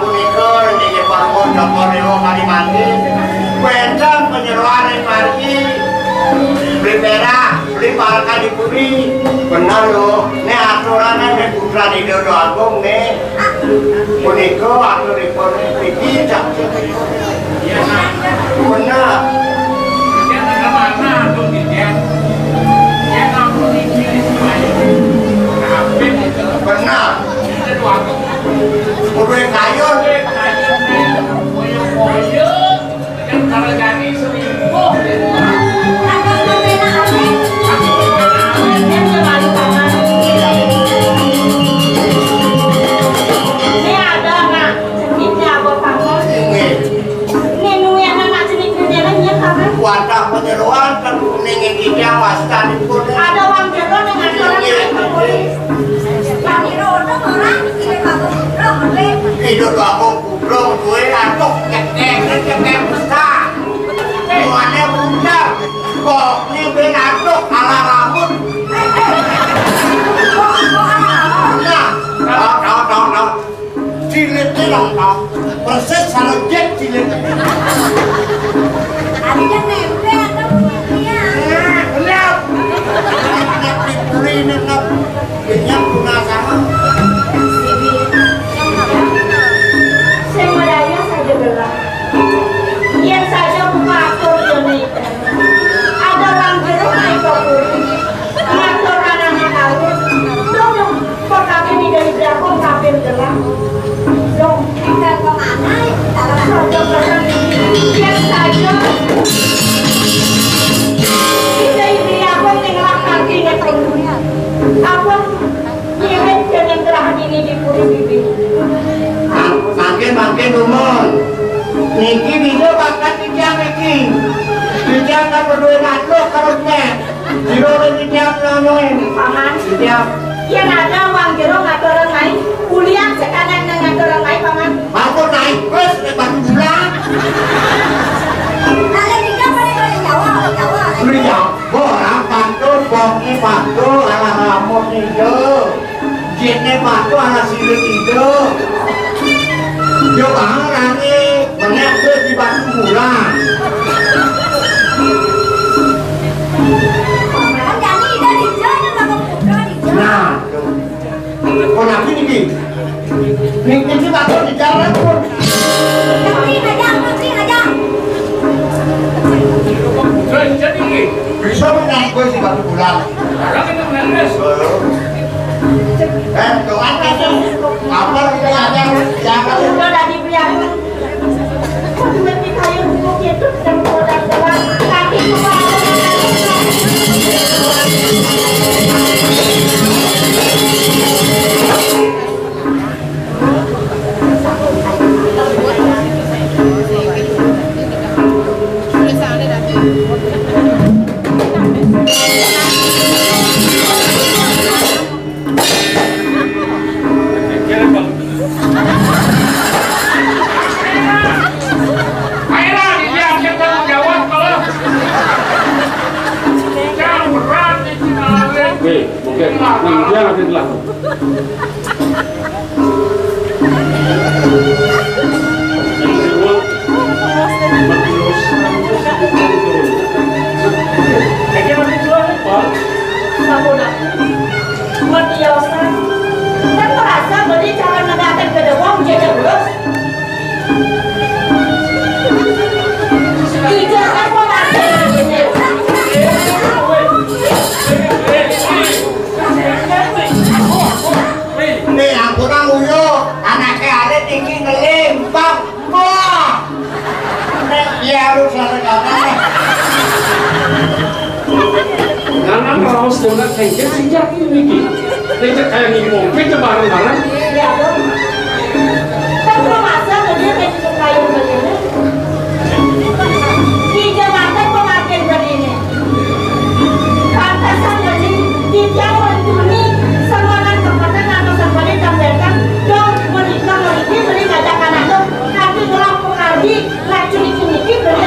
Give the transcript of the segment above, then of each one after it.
punika niki Parmo Joko Dewa Kalimanti. Wedang penyeruan margi. Beli perak, beli palka dipuri. Benar lho, ini aturannya nek putra di Dodo Agung nih. Punika aturipun iki jak. Benar. Mana tuh dia? Ya namun ini benar. Udah kayu. Koyo yang kalau jadi seribu. Wadah penyeruan ning iki wastanipun ada wong jero ning kami rono ora iki bagus hidup aku kubrong duwe atuk kek besar muane bundar kok ning ben atuk ala rambut nah cilik dong persis karo jet cilik ada nempel atau dia benar dipuri nenep benyam guna sama semuanya saja gerak yang saja buka atur ini ada orang jeruk naik ke kuri atur anaknya kawin dong kok kami di dari belakang kawin gerak dong kita kemana saja gerak yang saja kita ini aku tinggal kaki ngetrungnya aku nyirin dengan gerahan ini di puri bibi makin umur niki bisa bakat dijam iki dijam kan berdua natuk karutnya jiro dijam ngomongin paman dijam yang ada uang jero ngatur orang lain kuliah sekarang ngatur orang lain paman aku naik bus lepas bulan beliau orang pantun bongnya pantun ala ramot itu jinnya pantun ala sirik itu yo bang rangi banyak tuh di batu bulan nah kau nanti ini batu di jalan pun Jadi bisa menaik gue si batu bulan orang itu menes. doang aja apa kita ada jangan udah dari biaya cuma di kayu buku itu dan produk dalam kaki Mungkin dia nanti telah. kan merasa beli cara mendatang ke dewang jadi terus tidak apa nih aku nang uyo anaknya ada tinggi ngelimpang wah iya harus selesai Karena kalau sudah kengket sejak ini, kita kayak ngomong kita bareng-bareng. ya dong kan merasa dia kayak kayu begini tiga mata pemakai begini pantasan beli dijauh ini semuanya tempatnya atau semuanya tampilkan dong menikah beli ngajak anak dong nanti orang pengaji nak curi-curi beli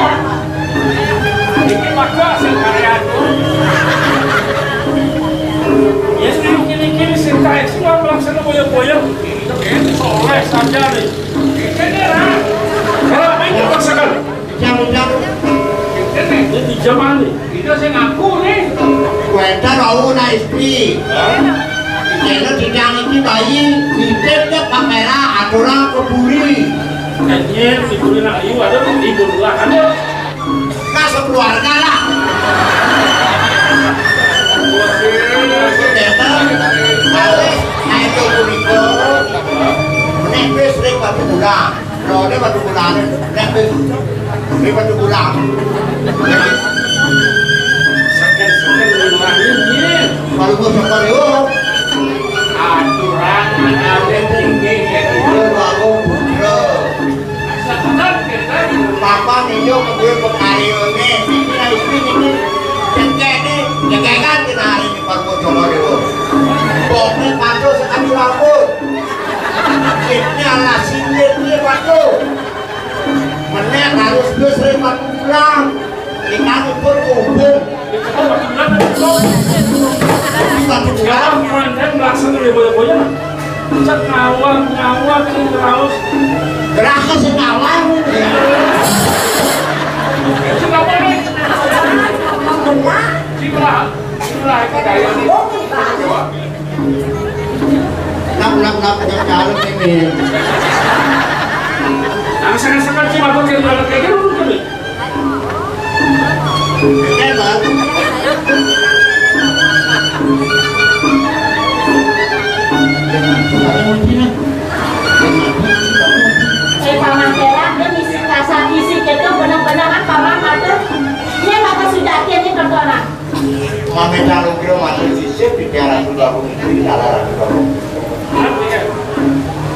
Ini maka sekarang itu. Ya sudah kini-kini sintai semua melaksanakan boyong-boyong. Soleh saja nih. sing ngaku nih. Weda kau na istri. Kena dijang iki bayi, dititip kamera aturan keburi. Kayaknya diburi nak ibu ada tidur lah ada. Nah sekeluarga lah. Balik, naik ke buriko. Nepes ring batu bulan. Rode batu bulan. Nepes ring batu bulan. Sekian rumah ini. Kalau gue sokor yuk. Aturan ada tinggi kayak gitu. Aku bro. Sekarang kita Papa ninyo gue pekayo nih. Ini istri ini. Jengkekan kita hari ini Pak Sokor yuk. Boknya patuh sekali rambut. Ini ala sindir dia patuh. Menek harus gue sering patuh pulang. Kita pun kubur. sekarang mandan melaksanakan boya-boya cak ngawak terus Geraknya sih ngawang. kenapa nih sila kaya nih Nak calon ini. ang sangat-sangat sih mabot kayak dalam kayak gitu tuh Hebat. Paman Tera, dia misi kasar isi itu benar-benar kan paman matur. Dia mata sudah ini tertolak. Mame calon kira masuk sisip di daerah Sudabung itu di daerah Sudabung.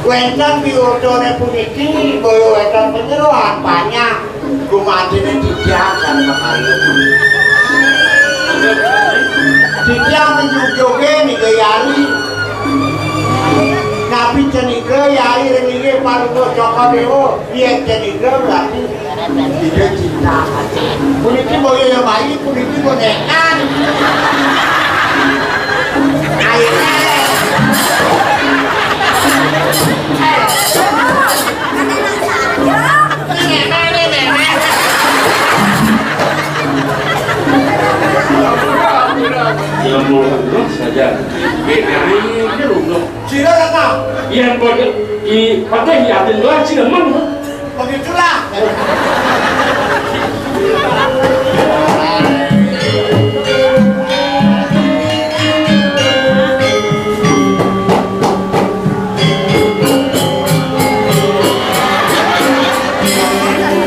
Wetan biotone puniki boyo wetan penyeruan banyak gumatine dijak dan makario. Dijak menjujoge nih gayari. Nabi cenika yai renige parugo Joko Dewo yen cenika berarti tidak cinta hati. Puniki boyo yang bayi puniki bonekan. Akhirnya yang mau saja ini rumah Cina datang. yang boleh dipakai yatin lah Cina mana Begitulah.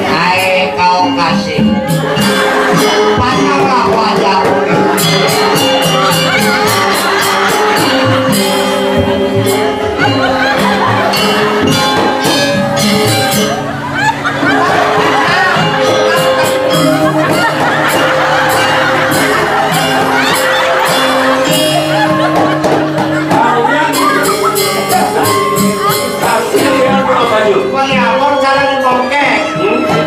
Hai kau kasih. Panjanglah wajahmu. Pengiapun cara dibongke.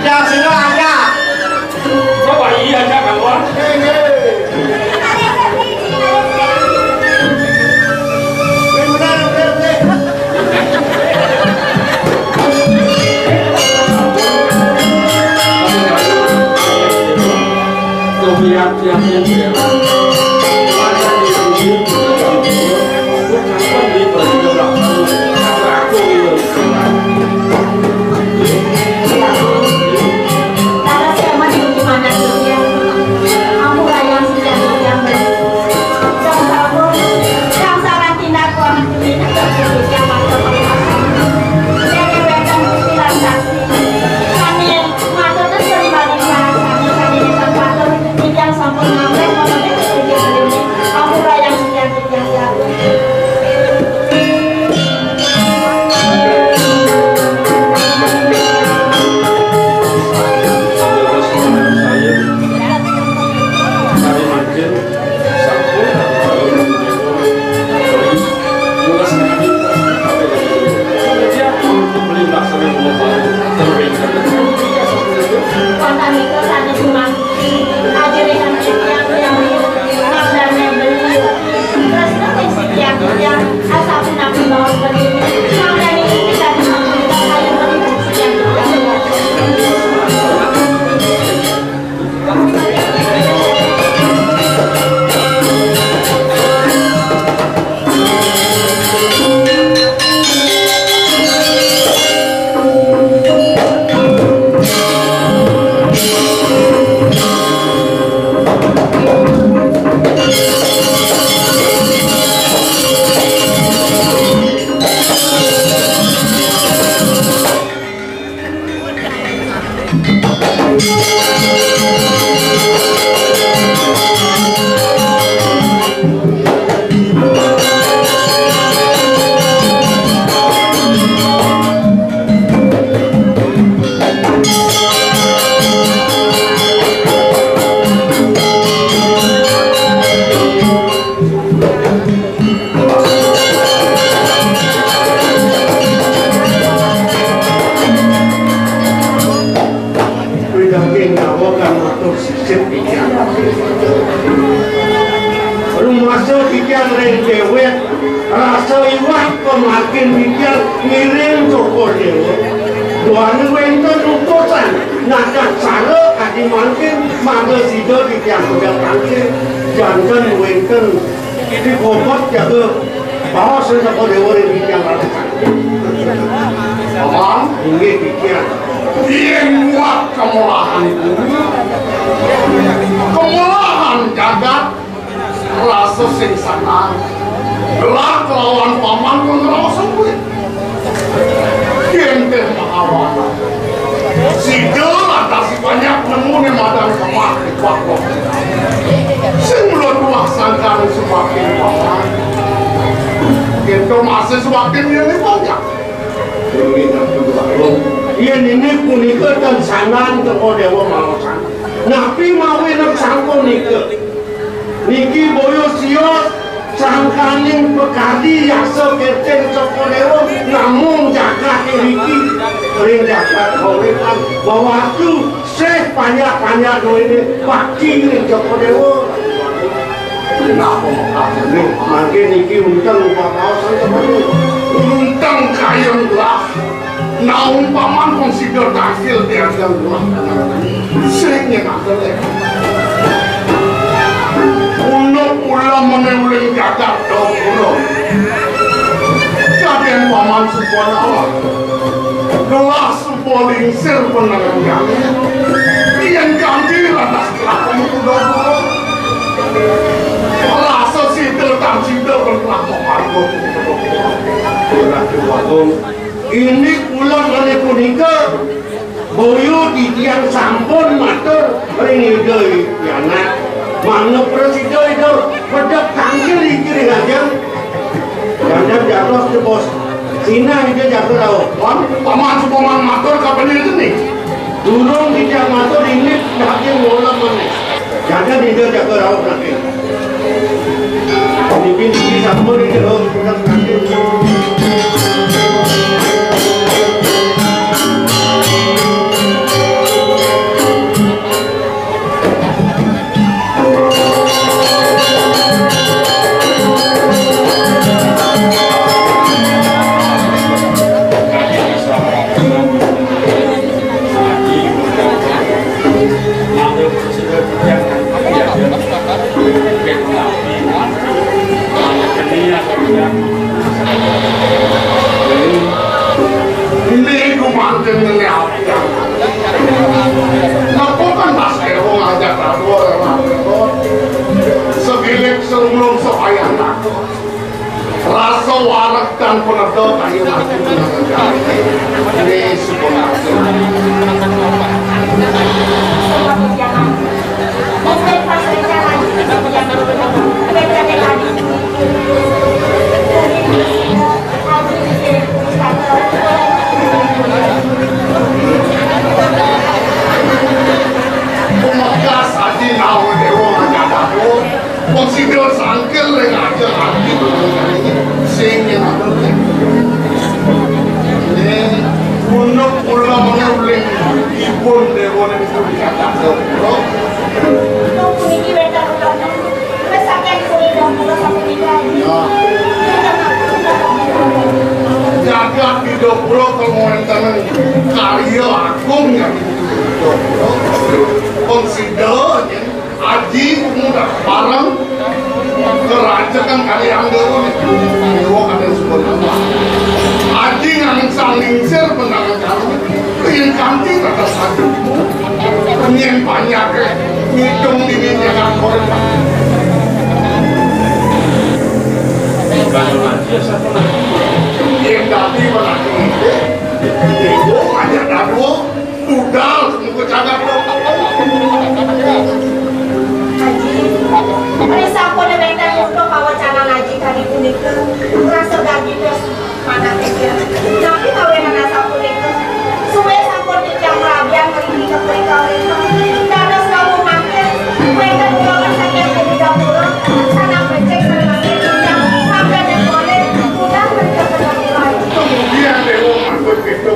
Yang sini aja. kok bayi aja kawan Karena saya mau gimana dia, aku yang sudah yang yang salah tindaku amat tidak terpilih mata dari wetan pikiran saksi. Kami matur terus kembali kami tempatkan tidak sempurna mereka ini aku yang sudah terjadi. Kontan itu ada cuma ajaran yang sebenarnya beli terus yang asal nabi bawa beli sampai ini kita disampaikan saya beli yang makin mikir ngirim Joko Dewa. Tuan wenten utusan nadak cara kadi makin mangga sido di tiang pedang tangki jangan wenten di komot jaga bawa Joko Dewa di tiang pedang tangki. Abang ini pikir dia muat kemurahan kemurahan jagat rasa singsana gelap lawan paman pun rasa kulit kian teh mahawana sidel atas banyak nemu ni madang kemah di pakok sing mulut buah sangkan semakin paman kita masih semakin yang banyak iya ini punika dan sanan Joko Dewa mawasan napi mawi nak sangko niki boyo siot sangkaning pekadi yasa keteng Joko Dewa namun jaga niki ring jaga korepan bahwa tu seh banyak ini bakti ring Joko Dewa kenapa makasih makin niki untang lupa kawasan Joko Dewa untang kayang gelap naung paman konsider takil dia yang gelap seringnya kagelek ulam meneuling jagat dong ulo jadian paman sebuah awal gelas poling sir penangnya iyan ganti lantas kelakon ulo rasa sidel dan sidel berkelakon margot ini ulang oleh punika boyo di tiang sampun matur ring idoi yana mana presiden itu pada tangkil kiri aja jangan jatuh ke bos Cina itu jatuh tahu paman paman matur kapan itu nih durung tidak matur ini lagi ngulang mana jangan dia jatuh tahu nanti ini sampun itu harus pulang nanti ini kumantin ngeliat ngapakan mas Dewa ngajak Raduh segilik serumlung sohayan takut rasa warak dan penerdo kayu nanti menangkan ini sebenarnya Pemegas aja nawa Dewa ngajak Raduh konsider sangkel dengan aja lagi singin ada ini untuk pula menguling ibun Dewa itu dikatakan jagat di dobro kemudian karya agung yang dobro konsider aji muda bareng kerajaan kalian Dewa kalian semua nama aji yang salingsir pendangan kalian ingin ganti atas aji ingin banyak hitung ini jangan korban yang tadi menanti Dewa ngajak Raduh budal semoga jagat Ini sampun benten untuk pawacana ngaji kali punika rasa gaji terus mana pikir tapi kawenan sampun itu suwe sampun dijam rabian mriki keprika itu dados kamu makin wenten kula saking di dapur sana becek sareng sampai den boleh udah berkenan dia Dewa manggut gitu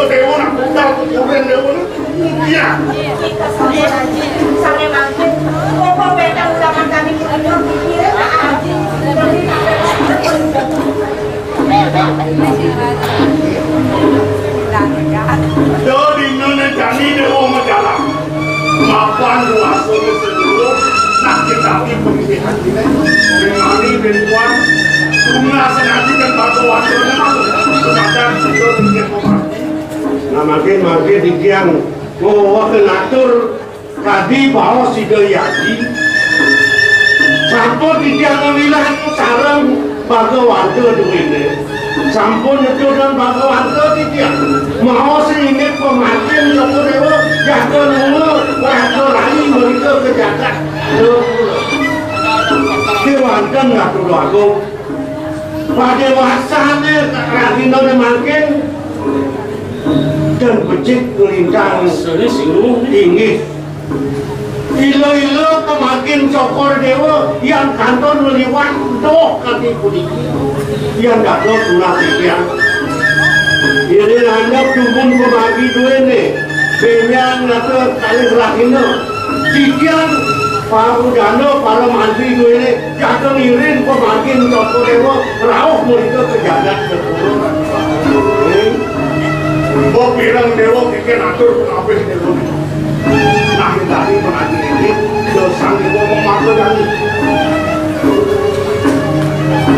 Dewa nak budal kuburan Dewa iya kita sampun ngaji sange makin kok benten zaman kami punika pikir aji Dari nona jani dewa majalah, mapan luas seluruh nak kita pemilihan kita, bermani berkuat, rumah sengaja dan batu wajarnya semacam itu dia pemerintah. Nah makin dikian mau kenatur tadi bawa si Gayadi, sampun dikian wilayah sarang baga warga duwine. Sampun itu dan baga warga dikian mau seingat pemakin Joko Dewa jaga nunggu warga lain mereka kejagat kewantan nggak perlu aku pada wasanya radino makin dan becik kelintang tinggi ilo pemakin Joko Dewa yang kantor meliwat doh kaki kuniki yang gak tahu sunat ikan ini nanyap cuman pemagi dua nih benyang atau kali belakangnya ikan Parudano, para mantri dua ini jatuh ngirin pemakin Joko Dewa rauh mereka kejagat sepuluh gua bilang Dewa bikin atur pengapis Dewa nah tadi pengagi ini dosa Dewa memakai tadi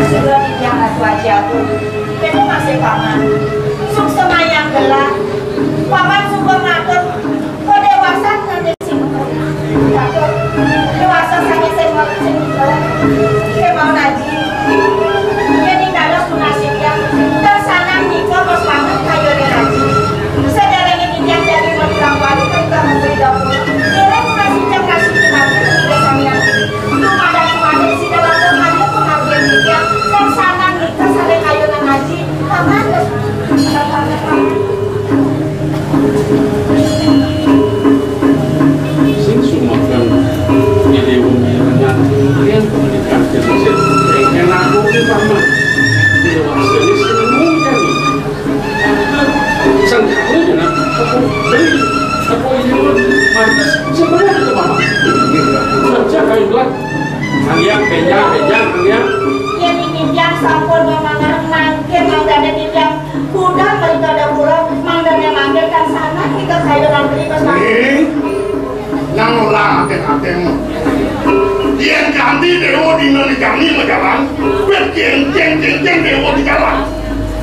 sudah dijangan wajah pun itu masih paman suk semayang gelap paman suka ngatur kok dewasa nanti singkong ngatur dewasa sangat semua ke mau naji jadi kalau sunasib yang tersanang nikah bos paman kayu di naji saudara ini yang jadi menjelang wali kan kita memberi dapur kira masih jam kasih kenapa tidak samian itu ada si dalam ada pengabdian nikah tersanang nikah sampai kayu di naji paman sing sumakan ide umumnya kalian komunikasi terus yang aku itu sama dewasa ini semua kan sangkanya dengan aku beri aku ini mantas sebenarnya itu mama saja kayu belat hanya penyang hanya yang ingin yang sampun memanggil mangkir mangdane yang kuda mereka ada pulau mangdane manggil kan sana kita kayu dengan beri pas nang orang hati-hatimu yang ganti Dewa di nani jani majalan berjeng Dewa di jalan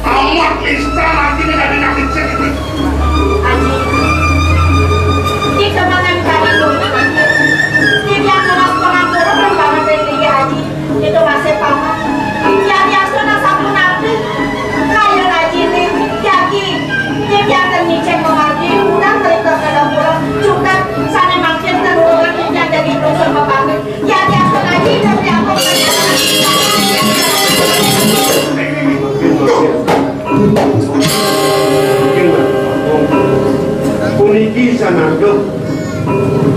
amat lista lagi nih dari nanti sedikit Haji di kemangan kami dulu di yang kelas pengangguran dan banget dari Haji itu masih paman yang biasa sapu nabi kayu Haji nih jadi di yang ternicek mengerti udang mereka kada pulau juga sana makin terurut yang jadi dosen membangun yang biasa Haji dan yang puniki sananduk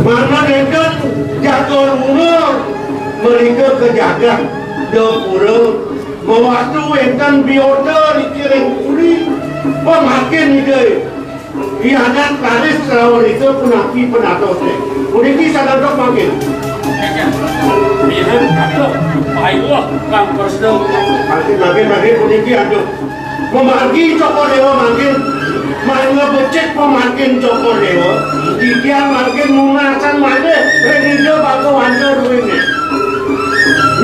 mana dekat jatuh umur mereka kejagat depura mewaktu enten biota dikirim kuri pemakin ide hianat laris terawal itu punaki penatose puniki sananduk makin bihan atau baiklah kang presiden makin puniki aduk memagi Joko Dewa makin mana becek pemakin Joko Dewa dia makin mengasan mana renida bago wanda duwine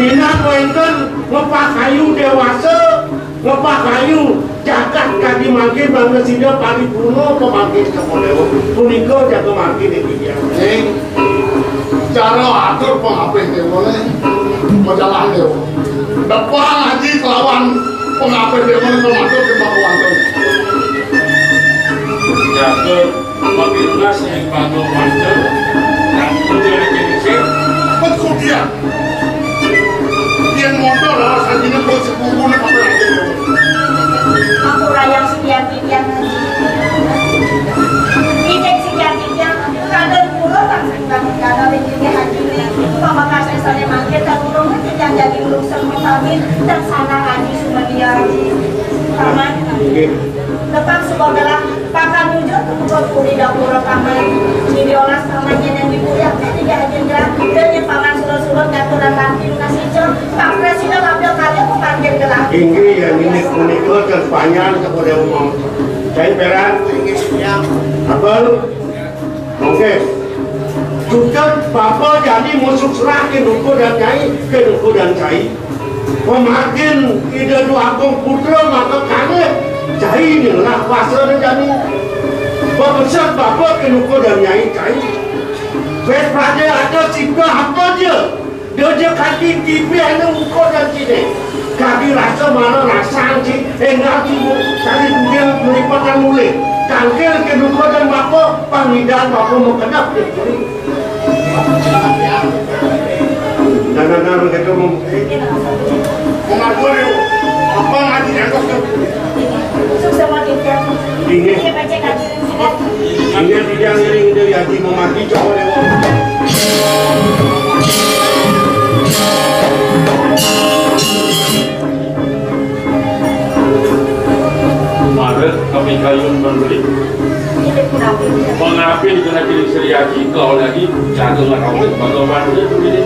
minat wenten ngepak kayu dewasa ngepak kayu jagat kadi makin bangga sida pari kuno pemakin Joko Dewa punika jago makin iki dia cara atur pengapis Dewa majalah Dewa depan haji kelawan pengapis Dewa termasuk ke Bakuan jaga mobilnya sering bangun wajar dan itu jenis kemudian yang motor lah sajinya kalau sepupu apa lagi aku rayang sekian Ijek sekian kadang pulau kadang ini Haji pemakas misalnya makin dan urung yang jadi urung semua kami dan sana Haji semua dia paman depan sebuah gelang pakan di dapur kamar diolah sama yang dibuat tidak aja dan yang paman suruh-suruh ngaturan lagi kasih jam Pak Presiden ngambil kalian ke parkir gelap tinggi ya ini kunikul dan banyak kepada umum saya peran apa lu oke sudah bapak jadi musuh serah ke nuku dan nyai ke nuku dan cai pemakin ide dua agung putra maka kangen cai inilah pasal dan jani Bapak bapak ke nuku dan nyai cai bet pada ada cipta apa je dia kaki TV ada nuku dan cine kaki rasa mana rasa anci enggak cibu kali dia melipatkan mulai kangkil ke nuku dan bapak panggilan bapak mau kenap dan mereka mengaku apa ngaji yang kau susah banget ya ini baca kaji ini tidak ngiring dari haji memaki cowok dewa Kemarin kami kayun membeli mengapin kena kiri Sri Haji kau lagi jaga ngawin bagaimana dia begini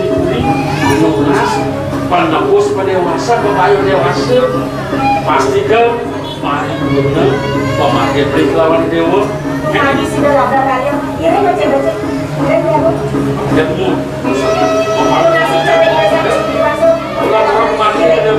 nunas pandapus pada dewasa kebayang dewasa pastikan mari benar pemakai beri lawan dewa lagi sudah labrak kalian ini baca-baca ketemu orang mati ada